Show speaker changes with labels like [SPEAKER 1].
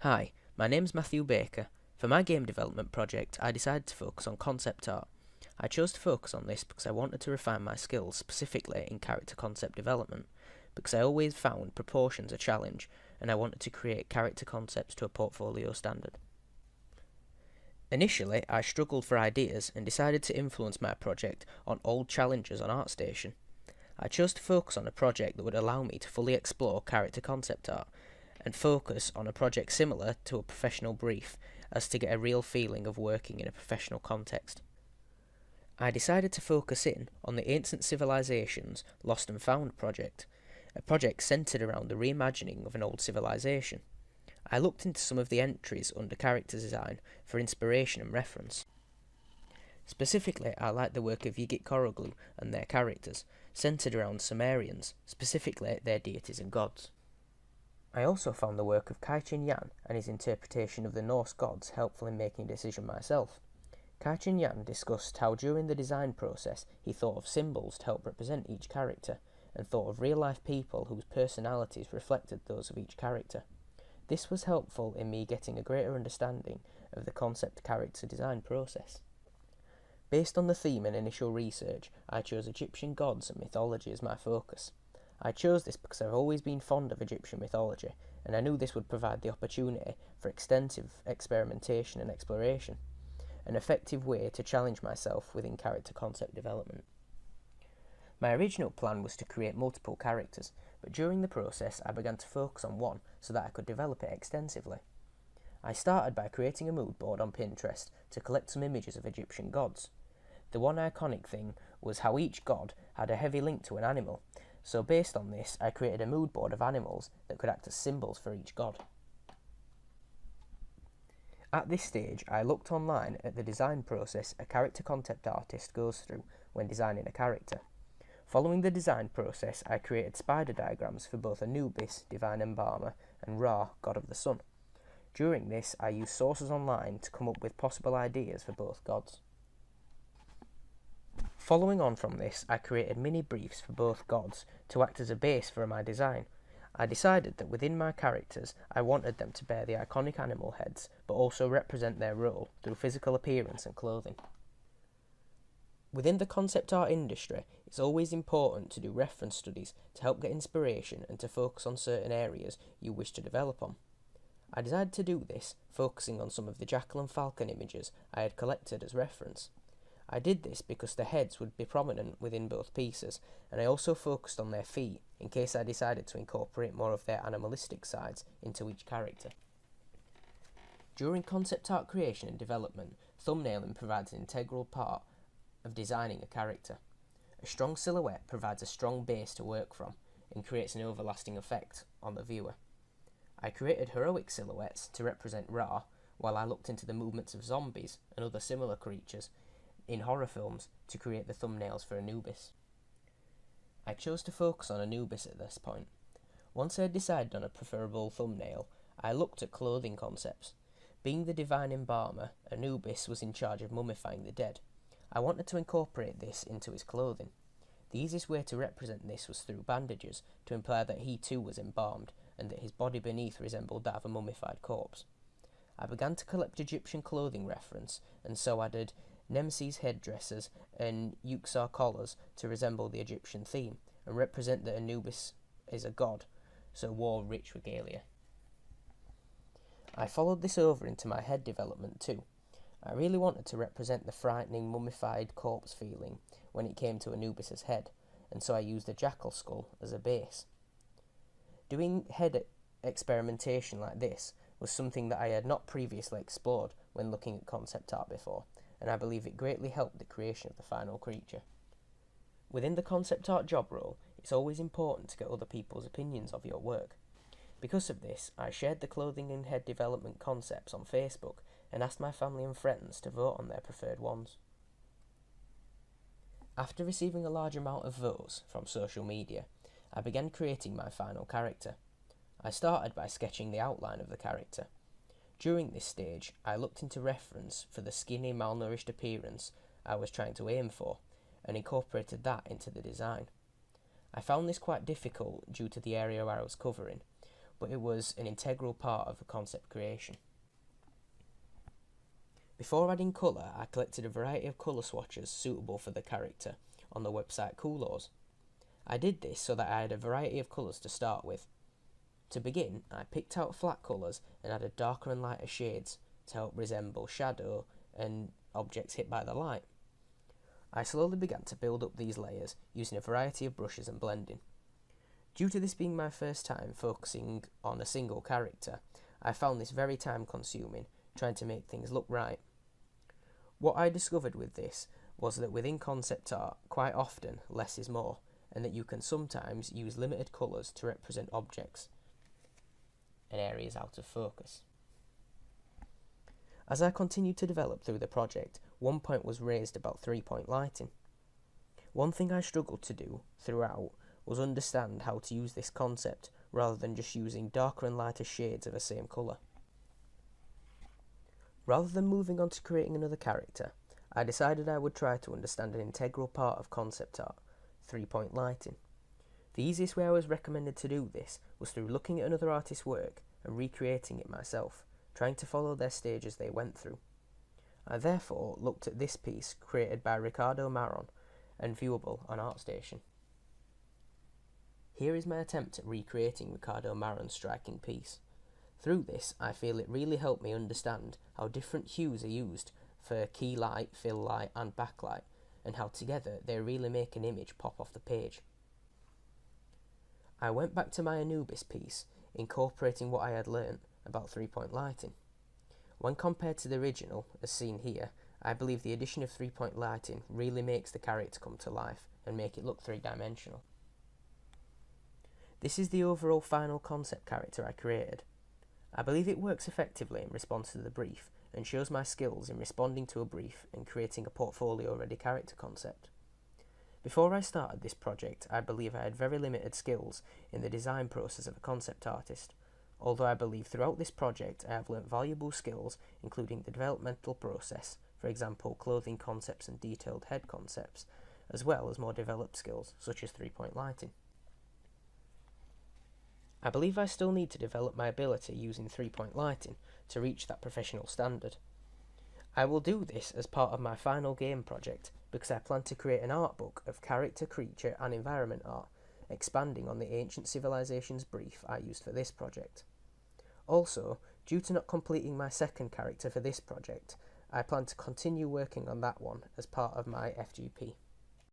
[SPEAKER 1] Hi, my name's Matthew Baker. For my game development project, I decided to focus on concept art. I chose to focus on this because I wanted to refine my skills specifically in character concept development, because I always found proportions a challenge, and I wanted to create character concepts to a portfolio standard. Initially, I struggled for ideas and decided to influence my project on old challenges on ArtStation. I chose to focus on a project that would allow me to fully explore character concept art, and focus on a project similar to a professional brief, as to get a real feeling of working in a professional context. I decided to focus in on the Ancient Civilizations Lost and Found project, a project centred around the reimagining of an old civilization. I looked into some of the entries under character design for inspiration and reference. Specifically, I liked the work of Yigit Koroglu and their characters, centred around Sumerians, specifically their deities and gods. I also found the work of Kai-Chin Yan and his interpretation of the Norse gods helpful in making a decision myself. Kai-Chin Yan discussed how during the design process he thought of symbols to help represent each character, and thought of real-life people whose personalities reflected those of each character. This was helpful in me getting a greater understanding of the concept character design process. Based on the theme and initial research, I chose Egyptian gods and mythology as my focus. I chose this because I've always been fond of Egyptian mythology, and I knew this would provide the opportunity for extensive experimentation and exploration, an effective way to challenge myself within character concept development. My original plan was to create multiple characters, but during the process I began to focus on one so that I could develop it extensively. I started by creating a mood board on Pinterest to collect some images of Egyptian gods. The one iconic thing was how each god had a heavy link to an animal, so based on this I created a mood board of animals that could act as symbols for each god. At this stage I looked online at the design process a character concept artist goes through when designing a character. Following the design process I created spider diagrams for both Anubis, divine embalmer, and Ra, god of the sun. During this I used sources online to come up with possible ideas for both gods. Following on from this, I created mini briefs for both gods to act as a base for my design. I decided that within my characters I wanted them to bear the iconic animal heads, but also represent their role through physical appearance and clothing. Within the concept art industry, it's always important to do reference studies to help get inspiration and to focus on certain areas you wish to develop on. I decided to do this, focusing on some of the jackal and falcon images I had collected as reference. I did this because the heads would be prominent within both pieces, and I also focused on their feet in case I decided to incorporate more of their animalistic sides into each character. During concept art creation and development, thumbnailing provides an integral part of designing a character. A strong silhouette provides a strong base to work from and creates an everlasting effect on the viewer. I created heroic silhouettes to represent Ra, while I looked into the movements of zombies and other similar creatures in horror films to create the thumbnails for Anubis. I chose to focus on Anubis at this point. Once I had decided on a preferable thumbnail, I looked at clothing concepts. Being the divine embalmer, Anubis was in charge of mummifying the dead. I wanted to incorporate this into his clothing. The easiest way to represent this was through bandages, to imply that he too was embalmed, and that his body beneath resembled that of a mummified corpse. I began to collect Egyptian clothing reference, and so added Nemesis headdresses and Yuxar collars to resemble the Egyptian theme, and represent that Anubis is a god, so wore rich regalia. I followed this over into my head development too. I really wanted to represent the frightening mummified corpse feeling when it came to Anubis's head, and so I used a jackal skull as a base. Doing head experimentation like this was something that I had not previously explored when looking at concept art before, and I believe it greatly helped the creation of the final creature. Within the concept art job role, it's always important to get other people's opinions of your work. Because of this, I shared the clothing and head development concepts on Facebook and asked my family and friends to vote on their preferred ones. After receiving a large amount of votes from social media, I began creating my final character. I started by sketching the outline of the character. During this stage, I looked into reference for the skinny, malnourished appearance I was trying to aim for, and incorporated that into the design. I found this quite difficult due to the area where I was covering. but it was an integral part of the concept creation. Before adding colour, I collected a variety of colour swatches suitable for the character on the website Coolos. I did this so that I had a variety of colours to start with. To begin, I picked out flat colours and added darker and lighter shades to help resemble shadow and objects hit by the light. I slowly began to build up these layers using a variety of brushes and blending. Due to this being my first time focusing on a single character, I found this very time consuming, trying to make things look right. What I discovered with this was that within concept art, quite often less is more, and that you can sometimes use limited colours to represent objects and areas out of focus. As I continued to develop through the project, one point was raised about 3-point lighting. One thing I struggled to do throughout was understand how to use this concept rather than just using darker and lighter shades of the same colour. Rather than moving on to creating another character, I decided I would try to understand an integral part of concept art, 3-point lighting. The easiest way I was recommended to do this was through looking at another artist's work and recreating it myself, trying to follow their stages they went through. I therefore looked at this piece created by Ricardo Maron and viewable on ArtStation. Here is my attempt at recreating Ricardo Maron's striking piece. Through this, I feel it really helped me understand how different hues are used for key light, fill light and backlight, and how together they really make an image pop off the page. I went back to my Anubis piece, incorporating what I had learnt about 3-point lighting. When compared to the original, as seen here, I believe the addition of 3-point lighting really makes the character come to life and make it look three-dimensional. This is the overall final concept character I created. I believe it works effectively in response to the brief and shows my skills in responding to a brief and creating a portfolio-ready character concept. Before I started this project, I believe I had very limited skills in the design process of a concept artist, although I believe throughout this project I have learnt valuable skills including the developmental process, for example clothing concepts and detailed head concepts, as well as more developed skills such as 3-point lighting. I believe I still need to develop my ability using 3-point lighting to reach that professional standard. I will do this as part of my final game project because I plan to create an art book of character, creature and environment art, expanding on the ancient civilizations brief I used for this project. Also, due to not completing my second character for this project, I plan to continue working on that one as part of my FGP.